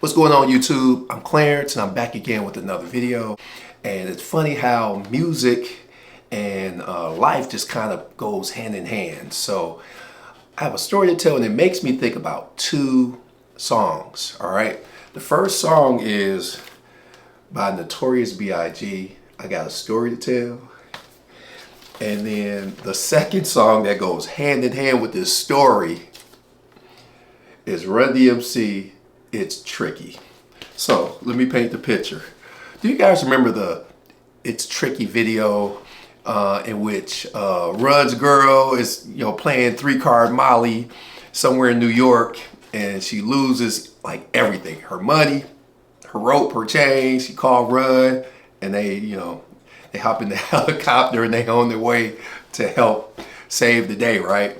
What's going on YouTube? I'm Clarence and I'm back again with another video. And it's funny how music and life just kind of goes hand in hand. So I have a story to tell and it makes me think about two songs, all right? The first song is by Notorious B.I.G. I got a story to tell. And then the second song that goes hand in hand with this story is Run-DMC, It's Tricky. So let me paint the picture. Do you guys remember the It's Tricky video in which Run's girl is playing 3-card Molly somewhere in New York, and she loses like everything, her money, her rope, her chain. She called Run and they hop in the helicopter and they on their way to help save the day, right?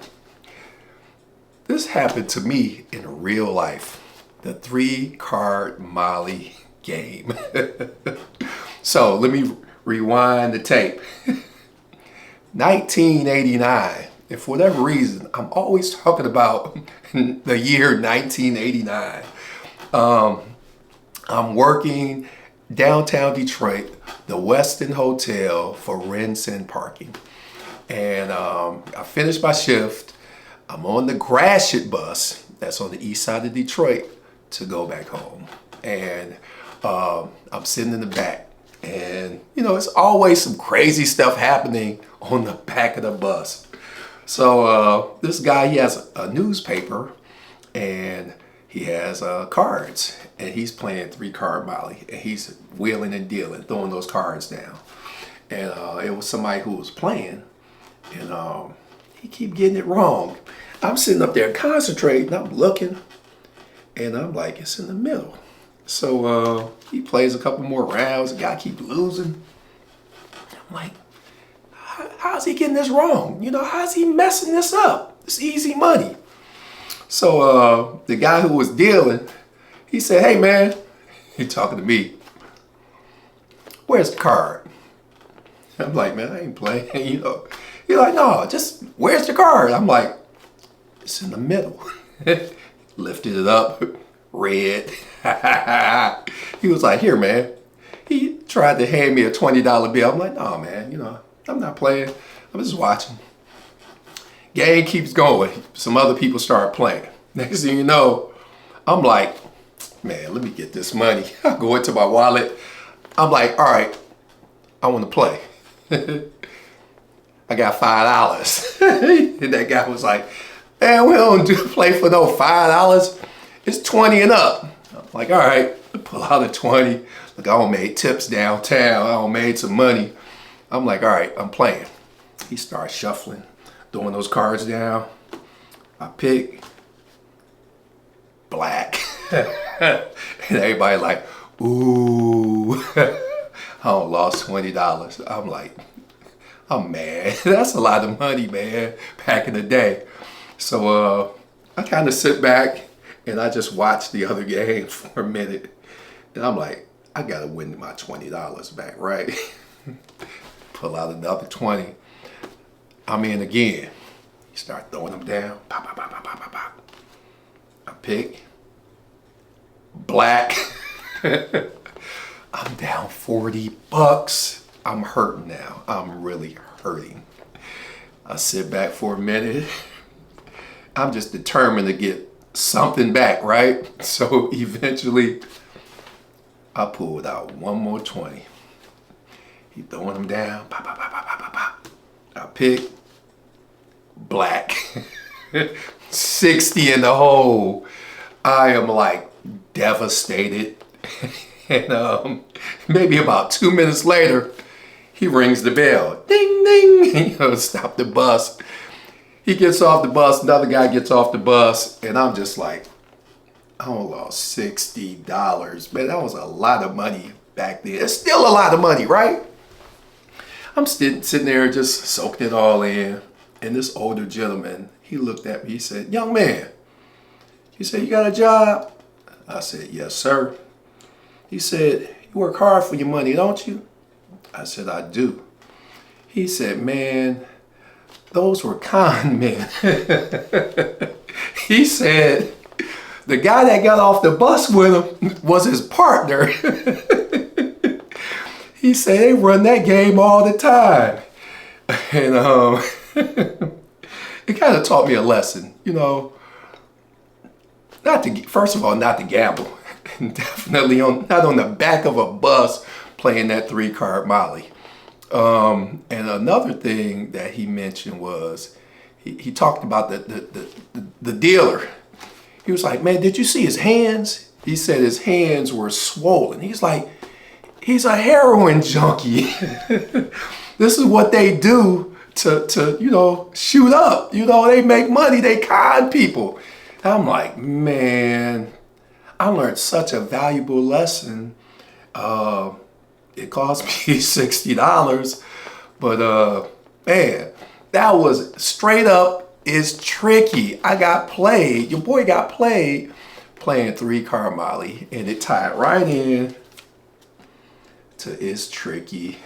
This happened to me in real life, the 3-card Molly game. So let me rewind the tape. 1989, and for whatever reason, I'm always talking about the year 1989. I'm working downtown Detroit, the Westin Hotel for rents and parking. And I finished my shift. I'm on the Gratiot bus that's on the east side of Detroit to go back home. And I'm sitting in the back. And, it's always some crazy stuff happening on the back of the bus. So this guy, he has a newspaper and he has cards. And he's playing 3-card Molly. And he's wheeling and dealing, throwing those cards down. And it was somebody who was playing. And he keep getting it wrong. I'm sitting up there concentrating, I'm looking, and I'm like, it's in the middle. So he plays a couple more rounds, the guy keep losing. I'm like, how's he getting this wrong? How's he messing this up? It's easy money. So the guy who was dealing, he said, hey man, he talking to me, where's the card? I'm like, man, I ain't playing, He's like, no, just where's the card? I'm like, it's in the middle. Lifted it up, red. He was like, here, man. He tried to hand me a $20 bill. I'm like, no, man, I'm not playing. I'm just watching. Game keeps going. Some other people start playing. Next thing you know, I'm like, man, let me get this money. I go into my wallet. I'm like, all right, I want to play. I got $5. And that guy was like, man, we don't play for no $5. It's 20 and up. I'm like, all right, pull out a 20. Look, I done made tips downtown. I done made some money. I'm like, all right, I'm playing. He starts shuffling, throwing those cards down. I pick black. And everybody like, ooh. I done lost $20. I'm like, I'm mad. That's a lot of money, man, back in the day. So I kind of sit back and I just watch the other games for a minute. And I'm like, I got to win my $20 back, right? Pull out another 20. I'm in again. You start throwing them down. Pop, pop, pop, pop, pop, pop, pop. I pick black. I'm down $40. I'm hurting now. I'm really hurting. I sit back for a minute. I'm just determined to get something back, right? So eventually, I pulled out one more 20. He throwing them down. Pop, pop, pop, pop, pop, pop, pop. I pick black. 60 in the hole. I am like devastated. And maybe about 2 minutes later, he rings the bell. Ding, ding. Stop the bus. He gets off the bus. Another guy gets off the bus. And I'm just like, I lost $60. Man, that was a lot of money back then. It's still a lot of money, right? I'm sitting there just soaking it all in. And this older gentleman, he looked at me. He said, young man. He said, you got a job? I said, yes, sir. He said, you work hard for your money, don't you? I said, I do. He said, man, those were con men. He said, The guy that got off the bus with him was his partner. He said they run that game all the time. And it kind of taught me a lesson, you know, first of all, not to gamble. Definitely not on the back of a bus playing that 3-card Molly. And another thing that he mentioned was he talked about the dealer. He was like, man, did you see his hands? He said his hands were swollen. He's like, he's a heroin junkie. This is what they do to you know, shoot up. You know, they make money, they con people. I'm like, man, I learned such a valuable lesson. It cost me $60, but man, that was straight up is tricky. I got played. Your boy got played playing 3-card Molly, and it tied right in to it's tricky.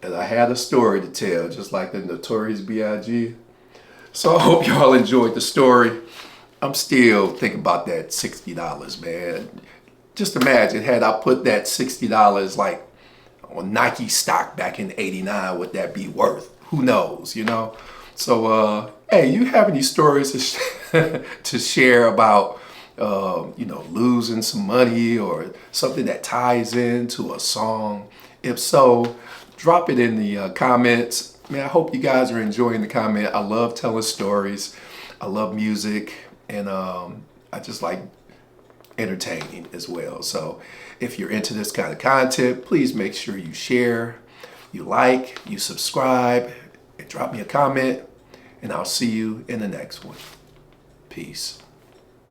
And I had a story to tell, just like the Notorious B.I.G. So I hope y'all enjoyed the story. I'm still thinking about that $60, man. Just imagine, had I put that $60 like on Nike stock back in '89, would that be worth? Who knows, you know? So, hey, you have any stories to share about, you know, losing some money or something that ties into a song? If so, drop it in the comments. Man, I hope you guys are enjoying the comment. I love telling stories. I love music, and I just like entertaining as well. So if you're into this kind of content, please make sure you share, you like, you subscribe, and drop me a comment, and I'll see you in the next one. Peace.